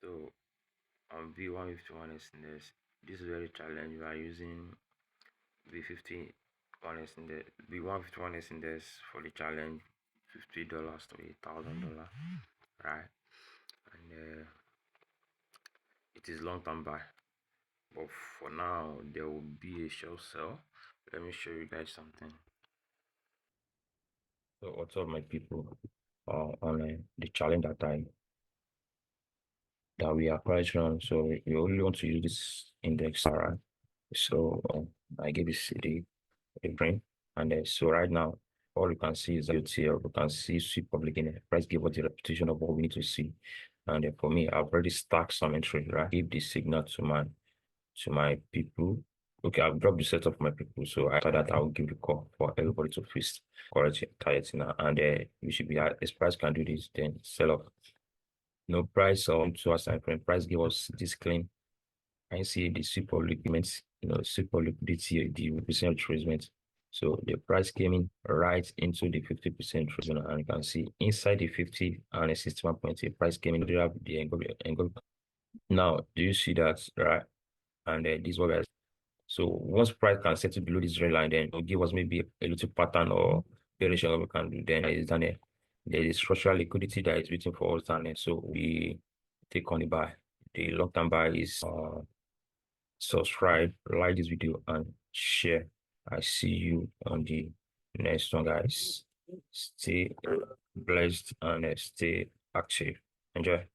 So on B151 index, this is very challenge. We are using B51 index, B151 index for the challenge, $50 to $1,000, right? And it is long-term buy, but for now there will be a short sell. Let me show you guys something. So what's up, my people? On the challenge that we are currently on. So we only want to use this index, alright? So I give it the print, and so right now all you can see is that here we can see sweep public in price give us the repetition of what we need to see. And for me, I've already stacked some entry, right? Give the signal to my people. Okay, I've dropped the set of my people, so after that I will give the call for everybody to fix correct target now, and you should be as price can do this, then sell off. No price or to us time frame. Price give us this clean. I see the super liquidity, super liquidity, the percent retracement. So the price came in right into the 50% retracement, and you can see inside the 50 and a 61.8 price came in. They have the angle. Now, do you see that, right? And this is what guys. So once price can settle below this red line, then it'll give us maybe a little pattern or variation we can do. Then it's done. There is structural liquidity that is waiting for us down there. So we take on the buy. The long-term buy is subscribe, like this video, and share. I see you on the next one, guys. Stay blessed and stay active. Enjoy.